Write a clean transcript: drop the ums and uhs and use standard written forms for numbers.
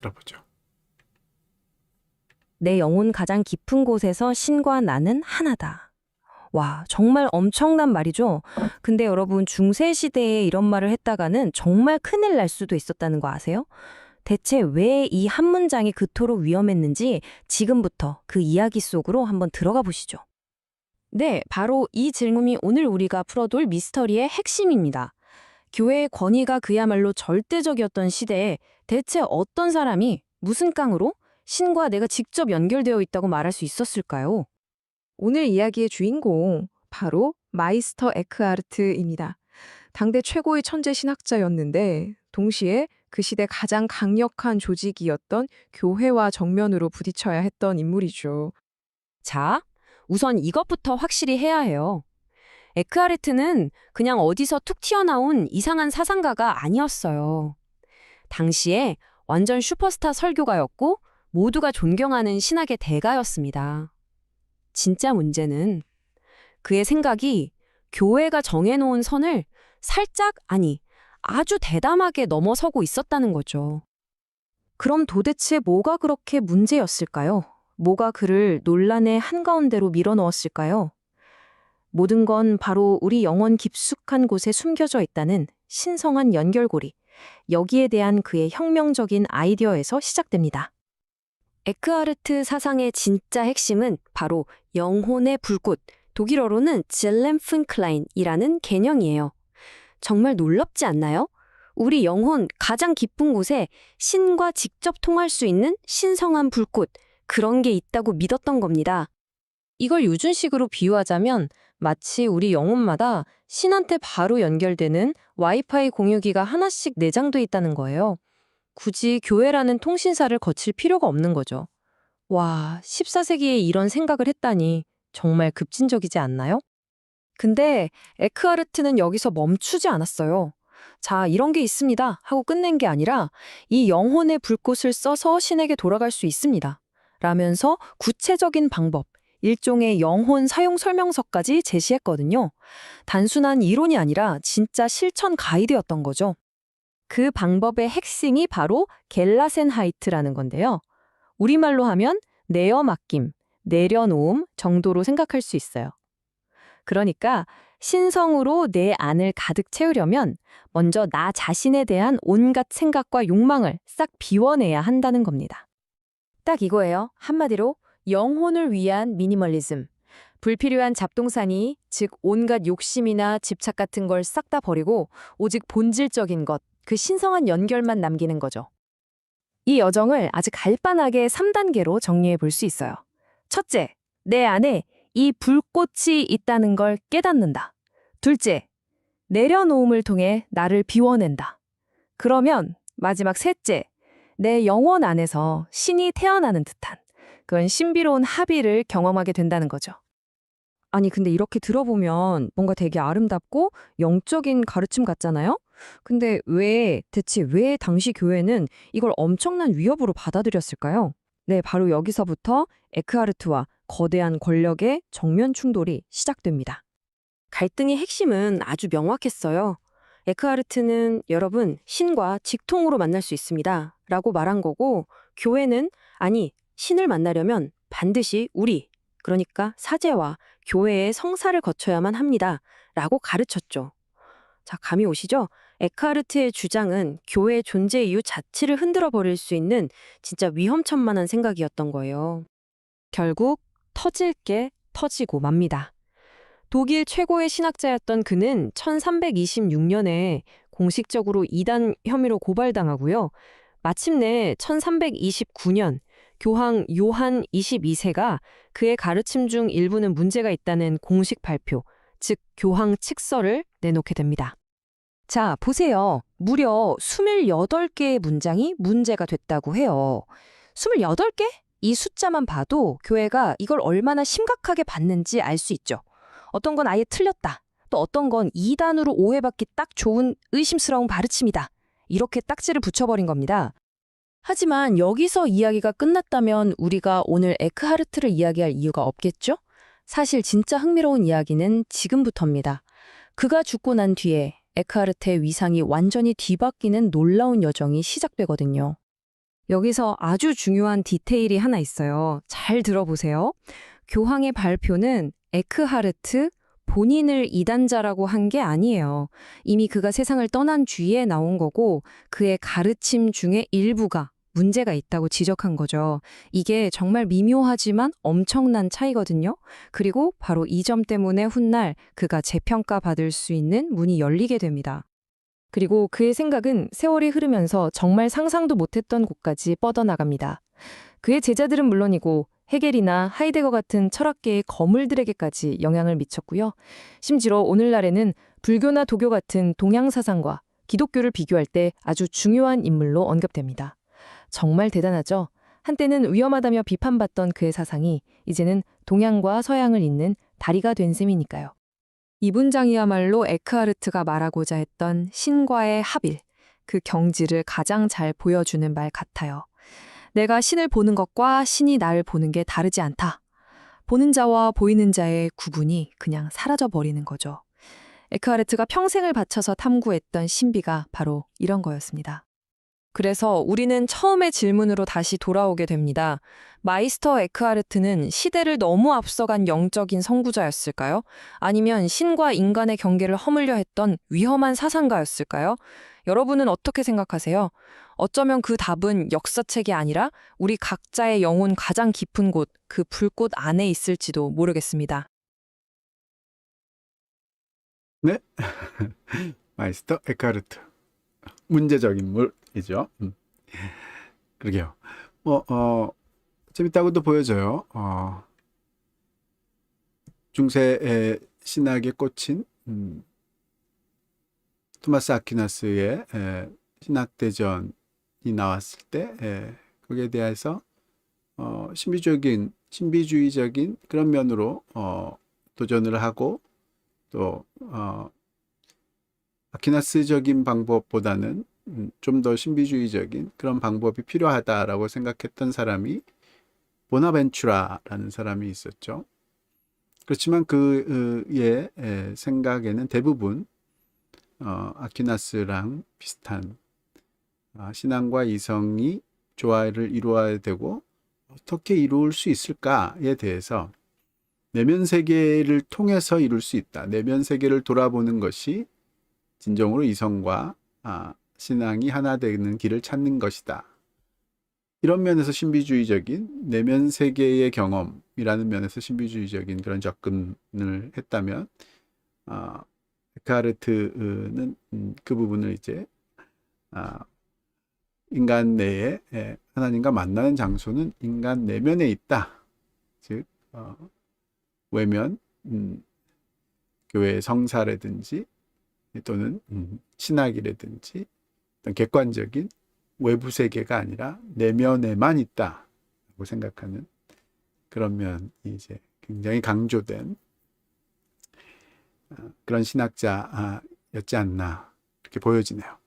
들어보죠. 내 영혼 가장 깊은 곳에서 신과 나는 하나다. 와, 정말 엄청난 말이죠. 근데 여러분, 중세 시대에 이런 말을 했다가는 정말 큰일 날 수도 있었다는 거 아세요? 대체 왜 이 한 문장이 그토록 위험했는지 지금부터 그 이야기 속으로 한번 들어가 보시죠. 네, 바로 이 질문이 오늘 우리가 풀어둘 미스터리의 핵심입니다. 교회의 권위가 그야말로 절대적이었던 시대에 대체 어떤 사람이 무슨 깡으로 신과 내가 직접 연결되어 있다고 말할 수 있었을까요? 오늘 이야기의 주인공, 바로 마이스터 에크하르트입니다. 당대 최고의 천재 신학자였는데 동시에 그 시대 가장 강력한 조직이었던 교회와 정면으로 부딪혀야 했던 인물이죠. 자, 우선 이것부터 확실히 해야 해요. 에크하르트는 그냥 어디서 툭 튀어나온 이상한 사상가가 아니었어요. 당시에 완전 슈퍼스타 설교가였고 모두가 존경하는 신학의 대가였습니다. 진짜 문제는 그의 생각이 교회가 정해놓은 선을 살짝, 아니, 아주 대담하게 넘어서고 있었다는 거죠. 그럼 도대체 뭐가 그렇게 문제였을까요? 뭐가 그를 논란의 한가운데로 밀어넣었을까요? 모든 건 바로 우리 영혼 깊숙한 곳에 숨겨져 있다는 신성한 연결고리, 여기에 대한 그의 혁명적인 아이디어에서 시작됩니다. 에크하르트 사상의 진짜 핵심은 바로 영혼의 불꽃, 독일어로는 질렘푼클라인이라는 개념이에요. 정말 놀랍지 않나요? 우리 영혼 가장 깊은 곳에 신과 직접 통할 수 있는 신성한 불꽃, 그런 게 있다고 믿었던 겁니다. 이걸 유준식으로 비유하자면 마치 우리 영혼마다 신한테 바로 연결되는 와이파이 공유기가 하나씩 내장돼 있다는 거예요. 굳이 교회라는 통신사를 거칠 필요가 없는 거죠. 와, 14세기에 이런 생각을 했다니 정말 급진적이지 않나요? 근데 에크하르트는 여기서 멈추지 않았어요. 자, 이런 게 있습니다 하고 끝낸 게 아니라 이 영혼의 불꽃을 써서 신에게 돌아갈 수 있습니다 라면서 구체적인 방법, 일종의 영혼 사용 설명서까지 제시했거든요. 단순한 이론이 아니라 진짜 실천 가이드였던 거죠. 그 방법의 핵심이 바로 겔라센하이트라는 건데요. 우리말로 하면 내어 맡김, 내려놓음 정도로 생각할 수 있어요. 그러니까 신성으로 내 안을 가득 채우려면 먼저 나 자신에 대한 온갖 생각과 욕망을 싹 비워내야 한다는 겁니다. 딱 이거예요. 한마디로 영혼을 위한 미니멀리즘. 불필요한 잡동사니, 즉 온갖 욕심이나 집착 같은 걸 싹 다 버리고 오직 본질적인 것, 그 신성한 연결만 남기는 거죠. 이 여정을 아주 갈반하게 3단계로 정리해 볼 수 있어요. 첫째, 내 안에 이 불꽃이 있다는 걸 깨닫는다. 둘째, 내려놓음을 통해 나를 비워낸다. 그러면 마지막 셋째, 내 영혼 안에서 신이 태어나는 듯한 그런 신비로운 합의를 경험하게 된다는 거죠. 아니, 근데 이렇게 들어보면 뭔가 되게 아름답고 영적인 가르침 같잖아요? 근데 대체 왜 당시 교회는 이걸 엄청난 위협으로 받아들였을까요? 네, 바로 여기서부터 에크하르트와 거대한 권력의 정면 충돌이 시작됩니다. 갈등의 핵심은 아주 명확했어요. 에크하르트는 여러분, 신과 직통으로 만날 수 있습니다 라고 말한 거고, 교회는 아니, 신을 만나려면 반드시 그러니까 사제와 교회의 성사를 거쳐야만 합니다 라고 가르쳤죠. 자, 감이 오시죠? 에크하르트의 주장은 교회의 존재 이유 자체를 흔들어 버릴 수 있는 진짜 위험천만한 생각이었던 거예요. 결국 터질 게 터지고 맙니다. 독일 최고의 신학자였던 그는 1326년에 공식적으로 이단 혐의로 고발당하고요. 마침내 1329년 교황 요한 22세가 그의 가르침 중 일부는 문제가 있다는 공식 발표, 즉 교황 칙서를 내놓게 됩니다. 자, 보세요. 무려 28개의 문장이 문제가 됐다고 해요. 28개? 이 숫자만 봐도 교회가 이걸 얼마나 심각하게 봤는지 알 수 있죠. 어떤 건 아예 틀렸다. 또 어떤 건 이단으로 오해받기 딱 좋은 의심스러운 가르침이다. 이렇게 딱지를 붙여버린 겁니다. 하지만 여기서 이야기가 끝났다면 우리가 오늘 에크하르트를 이야기할 이유가 없겠죠? 사실 진짜 흥미로운 이야기는 지금부터입니다. 그가 죽고 난 뒤에 에크하르트의 위상이 완전히 뒤바뀌는 놀라운 여정이 시작되거든요. 여기서 아주 중요한 디테일이 하나 있어요. 잘 들어보세요. 교황의 발표는 에크하르트 본인을 이단자라고 한 게 아니에요. 이미 그가 세상을 떠난 뒤에 나온 거고 그의 가르침 중에 일부가 문제가 있다고 지적한 거죠. 이게 정말 미묘하지만 엄청난 차이거든요. 그리고 바로 이 점 때문에 훗날 그가 재평가 받을 수 있는 문이 열리게 됩니다. 그리고 그의 생각은 세월이 흐르면서 정말 상상도 못했던 곳까지 뻗어나갑니다. 그의 제자들은 물론이고 헤겔이나 하이데거 같은 철학계의 거물들에게까지 영향을 미쳤고요. 심지어 오늘날에는 불교나 도교 같은 동양 사상과 기독교를 비교할 때 아주 중요한 인물로 언급됩니다. 정말 대단하죠? 한때는 위험하다며 비판받던 그의 사상이 이제는 동양과 서양을 잇는 다리가 된 셈이니까요. 이 문장이야말로 에크하르트가 말하고자 했던 신과의 합일, 그 경지를 가장 잘 보여주는 말 같아요. 내가 신을 보는 것과 신이 나를 보는 게 다르지 않다. 보는 자와 보이는 자의 구분이 그냥 사라져 버리는 거죠. 에크하르트가 평생을 바쳐서 탐구했던 신비가 바로 이런 거였습니다. 그래서 우리는 처음의 질문으로 다시 돌아오게 됩니다. 마이스터 에크하르트는 시대를 너무 앞서간 영적인 선구자였을까요? 아니면 신과 인간의 경계를 허물려 했던 위험한 사상가였을까요? 여러분은 어떻게 생각하세요? 어쩌면 그 답은 역사책이 아니라 우리 각자의 영혼 가장 깊은 곳, 그 불꽃 안에 있을지도 모르겠습니다. 네, 마이스터 에카르트. 문제적 인물이죠. 그러게요. 뭐, 재밌다고도 보여져요. 중세의 신학에 꽂힌 토마스 아퀴나스의 신학대전이 나왔을 때 거기에 대해서 신비주의적인 그런 면으로 도전을 하고 또 아퀴나스적인 방법보다는 좀 더 신비주의적인 그런 방법이 필요하다라고 생각했던 사람이 보나벤투라라는 사람이 있었죠. 그렇지만 그의 생각에는 대부분 아퀴나스랑 비슷한 신앙과 이성이 조화를 이루어야 되고 어떻게 이루을 수 있을까에 대해서 내면 세계를 통해서 이룰 수 있다. 내면 세계를 돌아보는 것이 진정으로 이성과 신앙이 하나 되는 길을 찾는 것이다. 이런 면에서 신비주의적인 내면 세계의 경험이라는 면에서 신비주의적인 그런 접근을 했다면 데카르트는 그 부분을 이제 인간 내에 하나님과 만나는 장소는 인간 내면에 있다. 즉 외면, 교회의 성사라든지 또는 신학이라든지 어떤 객관적인 외부 세계가 아니라 내면에만 있다고 생각하는 그런 면이 이제 굉장히 강조된 그런 신학자였지 않나 이렇게 보여지네요.